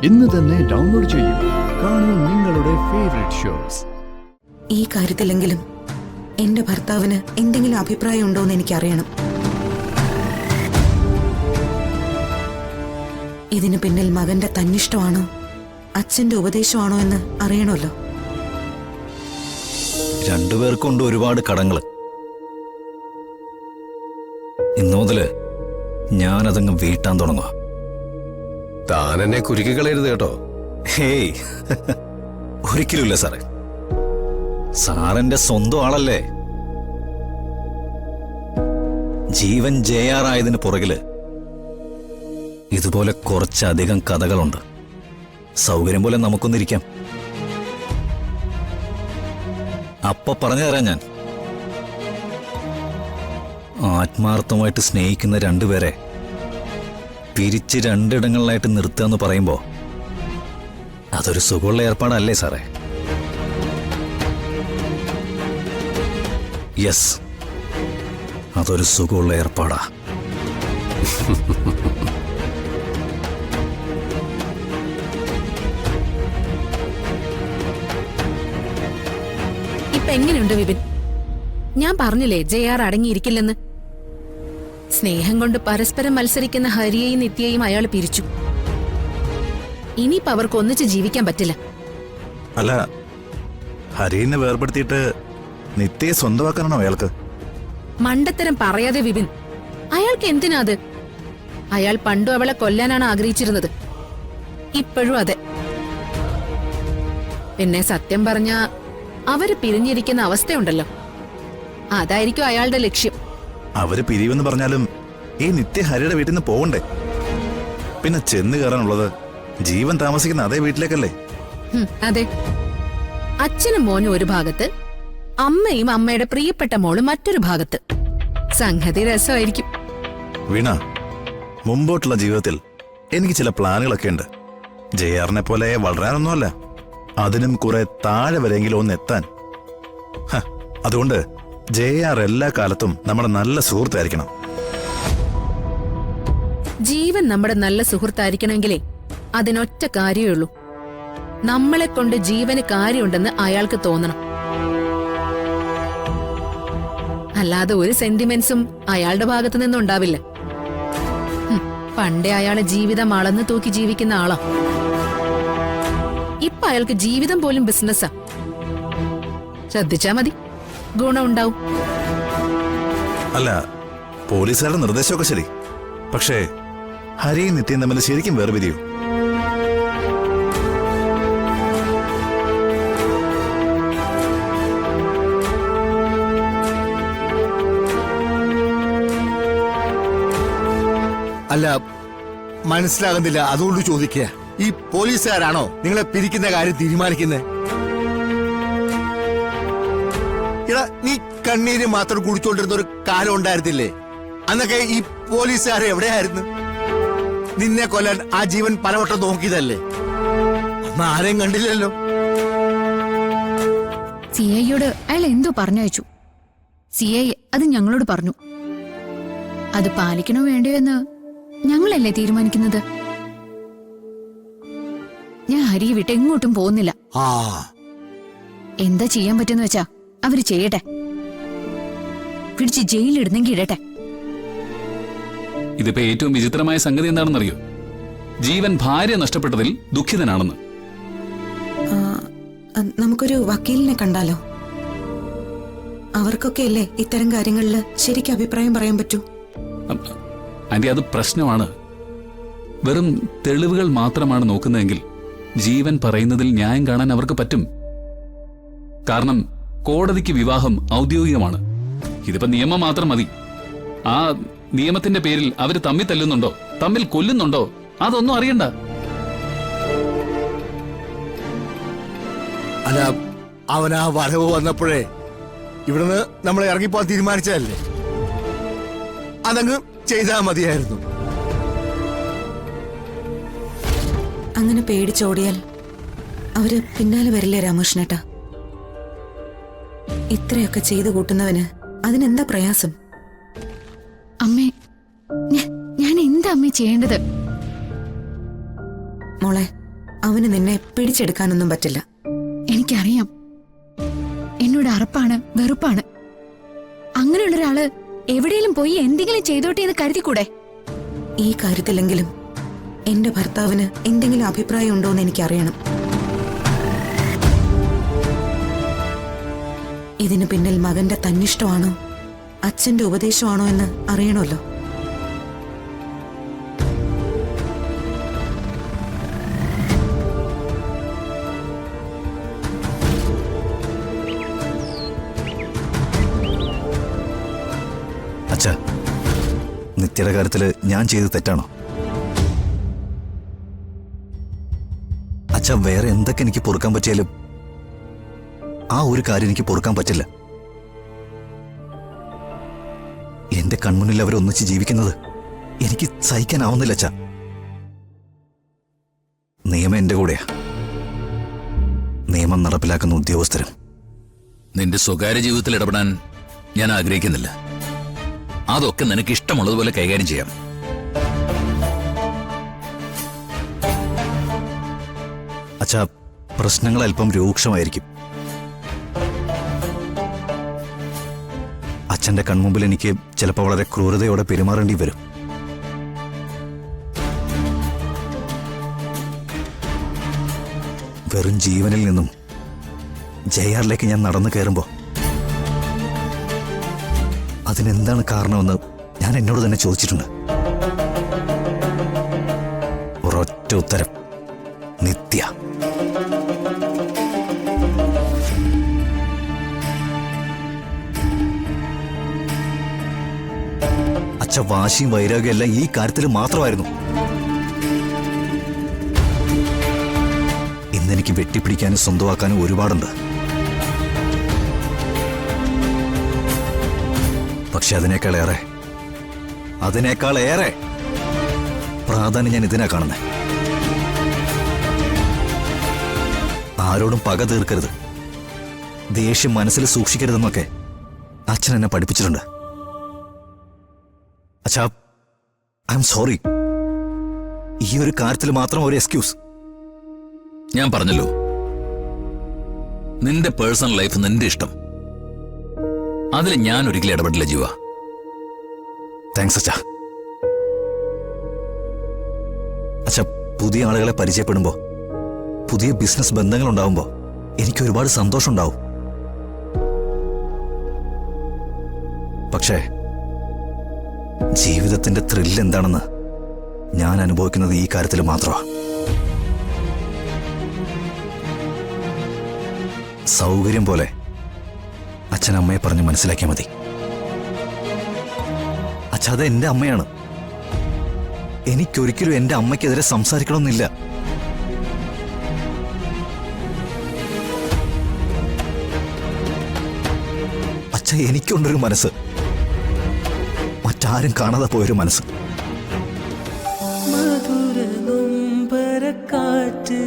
ഇന്ന് തന്നെ ഡൗൺലോഡ് ചെയ്യൂ. കാണൂ നിങ്ങളുടെ ഫേവറേറ്റ് ഷോസ്. ഈ കാര്യത്തിലെങ്കിലും എന്റെ ഭർത്താവിന് എന്തെങ്കിലും അഭിപ്രായം ഉണ്ടോ എന്ന് എനിക്കറിയണം. ഇതിന് പിന്നിൽ മകന്റെ തന്നിഷ്ടമാണോ അച്ഛന്റെ ഉപദേശമാണോ എന്ന് അറിയണമല്ലോ. രണ്ടുപേർക്കുണ്ട് ഒരുപാട് കടങ്ങള്. ഇന്നു മുതല് ഞാനതങ്ങ് വീട്ടാൻ തുടങ്ങുക. താൻ എന്നെ കുരുക്കി കളയരുത് കേട്ടോ. ഹേയ്, ഒരിക്കലുമില്ല സാറേ. സാറിന്റെ സ്വന്തം ആളല്ലേ. ജീവൻ ജയാറായതിന് പുറകില് ഇതുപോലെ കുറച്ചധികം കഥകളുണ്ട്. സൗകര്യം പോലെ നമുക്കൊന്നിരിക്കാം. അപ്പൊ പറഞ്ഞു തരാം ഞാൻ. ആത്മാർത്ഥമായിട്ട് സ്നേഹിക്കുന്ന രണ്ടുപേരെ പിരിച്ച് രണ്ടിടങ്ങളിലായിട്ട് നിർത്തുക എന്ന് പറയുമ്പോ അതൊരു സുഖമുള്ള ഏർപ്പാടല്ലേ സാറേ? യെസ്, അതൊരു സുഖമുള്ള ഏർപ്പാടാ. ഇപ്പൊ എങ്ങനെയുണ്ട് വിപിൻ? ഞാൻ പറഞ്ഞില്ലേ ജയാർ അടങ്ങിയിരിക്കില്ലെന്ന്. സ്നേഹം കൊണ്ട് പരസ്പരം മത്സരിക്കുന്ന ഹരിയെയും നിത്യയെയും അയാൾ പിരിച്ചു. ഇനിയിപ്പോ അവർക്ക് ഒന്നിച്ച് ജീവിക്കാൻ പറ്റില്ല. അല്ല, ഹരിനെ വേർപെടുത്തിയിട്ട് നിത്യയെ സ്വന്തമാക്കാനാണോ അയാൾക്ക്? മണ്ടത്തരം പറയാതെ വിപിൻ. അയാൾക്ക് എന്തിനാ അത്? അയാൾ പണ്ടും അവളെ കൊല്ലാനാണ് ആഗ്രഹിച്ചിരുന്നത്. ഇപ്പോഴും അതെ. പിന്നെ സത്യം പറഞ്ഞ അവര് പിരിഞ്ഞിരിക്കുന്ന അവസ്ഥയുണ്ടല്ലോ, അതായിരിക്കും അയാളുടെ ലക്ഷ്യം. അവര് പിരിവെന്ന് പറഞ്ഞാലും ഈ നിത്യ ഹരിയുടെ വീട്ടിൽ നിന്ന് പോകണ്ടേ? പിന്നെ ചെന്ന് കയറാനുള്ളത് ജീവൻ താമസിക്കുന്ന അതേ വീട്ടിലേക്കല്ലേ? അതെ. അച്ഛനും മോനും ഒരു ഭാഗത്ത്, അമ്മയും അമ്മയുടെ പ്രിയപ്പെട്ട മോളും മറ്റൊരു ഭാഗത്ത്. സംഗതി രസമായിരിക്കും. വീണ, മുമ്പോട്ടുള്ള ജീവിതത്തിൽ എനിക്ക് ചില പ്ലാനുകളൊക്കെ ഉണ്ട്. ജയാറിനെ പോലെ വളരാനൊന്നുമല്ല, അതിനും കുറെ താഴെ വരെയെങ്കിലും ഒന്ന് എത്താൻ. അതുകൊണ്ട് ജയാർ എല്ലാ കാലത്തും നമ്മുടെ നല്ല സുഹൃത്തായിരിക്കണം. ജീവൻ നമ്മുടെ നല്ല സുഹൃത്തായിരിക്കണമെങ്കിലേ അതിനൊറ്റ കാര്യമേ ഉള്ളൂ. നമ്മളെ കൊണ്ട് ജീവന് കാര്യമുണ്ടെന്ന് അയാൾക്ക് തോന്നണം. അല്ലാതെ ഒരു സെന്റിമെന്റ്സും അയാളുടെ ഭാഗത്തു നിന്നുണ്ടാവില്ല. പണ്ടേ അയാളെ ജീവിതം അളന്ന് തൂക്കി ജീവിക്കുന്ന ആളാ. ഇപ്പൊ അയാൾക്ക് ജീവിതം പോലും ബിസിനസ്സാ. ശ്രദ്ധിച്ചാ മതി, ഗുണമുണ്ടാവും. അല്ല, പോലീസുകാരുടെ നിർദ്ദേശമൊക്കെ ശരി, പക്ഷേ ഹരിയും നിത്യം തമ്മിൽ ശരിക്കും വേർപിരിയൂ? അല്ല, മനസ്സിലാകുന്നില്ല, അതുകൊണ്ട് ചോദിക്കുക. ഈ പോലീസുകാരാണോ നിങ്ങളെ പിരിക്കുന്ന കാര്യം തീരുമാനിക്കുന്നത്? ഇടാ, നീ കണ്ണീര് മാത്രം കുടിച്ചോണ്ടിരുന്ന ഒരു കാലം ഉണ്ടായിരുന്നില്ലേ? അന്നൊക്കെ ഈ പോലീസുകാരെ എവിടെയായിരുന്നു? നിന്നെ കൊല്ലാൻ ആ ജീവൻ പലവട്ടം നോക്കിയതല്ലേ? അന്ന് ആരെയും കണ്ടില്ലല്ലോ. സിഐയോട് അയാൾ എന്തോ പറഞ്ഞയച്ചു. സിഐ അത് ഞങ്ങളോട് പറഞ്ഞു. അത് പാലിക്കണോ വേണ്ടയോ എന്ന് ഞങ്ങളല്ലേ തീരുമാനിക്കുന്നത്. ഞാൻ ഹരിയെ വിട്ട് എങ്ങോട്ടും പോകുന്നില്ല. എന്താ ചെയ്യാൻ പറ്റുന്ന വെച്ചാ അവര് ചെയ്യട്ടെ. പിടിച്ച് ജയിലിടുന്നെങ്കിൽ ഇടട്ടെ. ഇതിപ്പോ ഏറ്റവും വിചിത്രമായ സംഗതി എന്താണെന്നറിയോ? ജീവൻ ഭാര്യ നഷ്ടപ്പെട്ടതിൽ ദുഃഖിതനാണെന്ന്. നമുക്കൊരു വക്കീലിനെ കണ്ടാലോ? അവർക്കൊക്കെ അല്ലേ ഇത്തരം കാര്യങ്ങളിൽ ശരിക്കും അഭിപ്രായം പറയാൻ പറ്റൂ. ആന്റി, അത് പ്രശ്നമാണ്. വെറും തെളിവുകൾ മാത്രമാണ് നോക്കുന്നതെങ്കിൽ ജീവൻ പറയുന്നതിൽ ന്യായം കാണാൻ അവർക്ക് പറ്റും. കാരണം കോടതിക്ക് വിവാഹം ഔദ്യോഗികമാണ്. ഇതിപ്പോ നിയമം മാത്രം മതി. ആ നിയമത്തിന്റെ പേരിൽ അവര് തമ്മിൽ തല്ലുന്നുണ്ടോ, തമ്മിൽ കൊല്ലുന്നുണ്ടോ, അതൊന്നും അറിയണ്ട. അല്ല, അവനാ വരവ് വന്നപ്പോഴേ ഇവിടുന്ന് നമ്മളെ ഇറങ്ങിപ്പോവാൻ തീരുമാനിച്ചതല്ലേ? അതങ്ങ് ചെയ്താ മതിയായിരുന്നു. അങ്ങനെ പേടിച്ചോടിയാൽ അവര് പിന്നാലെ വരില്ലേ രാമകൃഷ്ണേട്ടാ? ഇത്രയൊക്കെ ചെയ്തു കൂട്ടുന്നവന് അതിനെന്താ പ്രയാസം? അമ്മേ, ഞാൻ എന്താ അമ്മേ ചെയ്യേണ്ടത്? മോളെ, അവന് നിന്നെ പിടിച്ചെടുക്കാനൊന്നും പറ്റില്ല. എനിക്കറിയാം, എന്നോട് അറപ്പാണ്, വെറുപ്പാണ്. അങ്ങനെയുള്ള ഒരാള് എവിടെയെങ്കിലും പോയി എന്തെങ്കിലും ചെയ്തോട്ടെ എന്ന് കരുതിക്കൂടെ? ഈ കാര്യത്തിലെങ്കിലും എന്റെ ഭർത്താവിന് എന്തെങ്കിലും അഭിപ്രായം ഉണ്ടോന്ന് എനിക്കറിയണം. ഇതിനു പിന്നിൽ മകന്റെ തന്നിഷ്ടമാണോ അച്ഛന്റെ ഉപദേശമാണോ എന്ന് അറിയണമല്ലോ. അച്ഛാ, നിത്യയുടെ കാര്യത്തില് ഞാൻ ചെയ്ത് തെറ്റാണോ? അച്ഛാ, വേറെ എന്തൊക്കെ എനിക്ക് പൊറുക്കാൻ പറ്റിയാലും ആ ഒരു കാര്യം എനിക്ക് പൊറുക്കാൻ പറ്റില്ല. എന്റെ കൺമുന്നിൽ അവരൊന്നിച്ച് ജീവിക്കുന്നത് എനിക്ക് സഹിക്കാനാവുന്നില്ല അച്ഛാ. നിയമം എന്റെ കൂടെയാ, നിയമം നടപ്പിലാക്കുന്ന ഉദ്യോഗസ്ഥരും. നിന്റെ സ്വകാര്യ ജീവിതത്തിൽ ഇടപെടാൻ ഞാൻ ആഗ്രഹിക്കുന്നില്ല. അതൊക്കെ നിനക്ക് ഇഷ്ടമുള്ളതുപോലെ കൈകാര്യം ചെയ്യാം. അച്ഛാ, പ്രശ്നങ്ങൾ അല്പം രൂക്ഷമായിരിക്കും. അച്ഛന്റെ കൺമുമ്പിൽ എനിക്ക് ചിലപ്പോൾ വളരെ ക്രൂരതയോടെ പെരുമാറേണ്ടി വരും. വെറും ജീവനിൽ നിന്നും ജയാറിലേക്ക് ഞാൻ നടന്നു കയറുമ്പോ അതിനെന്താണ് കാരണമെന്ന് ഞാൻ എന്നോട് തന്നെ ചോദിച്ചിട്ടുണ്ട്. ഒരൊറ്റ ഉത്തരം: നിത്യ. അച്ഛ, വാശിയും വൈരാഗ്യം എല്ലാം ഈ കാര്യത്തിൽ മാത്രമായിരുന്നു. ഇന്നെനിക്ക് വെട്ടിപ്പിടിക്കാനും സ്വന്തമാക്കാനും ഒരുപാടുണ്ട്. പക്ഷെ അതിനേക്കാളേറെ പ്രാധാന്യം ഞാൻ ഇതിനാ കാണുന്നത്. ആരോടും പക തീർക്കരുത്, ദേഷ്യം മനസ്സിൽ സൂക്ഷിക്കരുതെന്നൊക്കെ അച്ഛൻ എന്നെ പഠിപ്പിച്ചിട്ടുണ്ട്. അച്ഛാ, ഐ എം സോറി. ഈ ഒരു കാര്യത്തിൽ മാത്രം ഒരു എക്സ്ക്യൂസ്. ഞാൻ പറഞ്ഞല്ലോ, നിന്റെ പേഴ്സണൽ ലൈഫ് നിന്റെ ഇഷ്ടം. അതിൽ ഞാൻ ഒരിക്കലും ഇടപെടില്ല ജീവ. താങ്ക്സ് അച്ഛാ. അച്ഛാ, പുതിയ ആളുകളെ പരിചയപ്പെടുമ്പോ, പുതിയ ബിസിനസ് ബന്ധങ്ങൾ ഉണ്ടാവുമ്പോ എനിക്ക് ഒരുപാട് സന്തോഷം ഉണ്ടാവും. പക്ഷേ ജീവിതത്തിന്റെ ത്രില്ല് എന്താണെന്ന് ഞാൻ അനുഭവിക്കുന്നത് ഈ കാര്യത്തിൽ മാത്രമാണ്. സൗകര്യം പോലെ അച്ഛനമ്മയെ പറഞ്ഞ് മനസ്സിലാക്കിയാൽ മതി. അച്ഛാ, അത് എന്റെ അമ്മയാണ്. എനിക്കൊരിക്കലും എന്റെ അമ്മയ്ക്കെതിരെ സംസാരിക്കണമെന്നില്ല. അച്ഛ, എനിക്കുണ്ടൊരു മനസ്സ്, മറ്റാരും കാണാതെ പോയൊരു മനസ്സ്. മധുര നൊമ്പരക്കാറ്റ്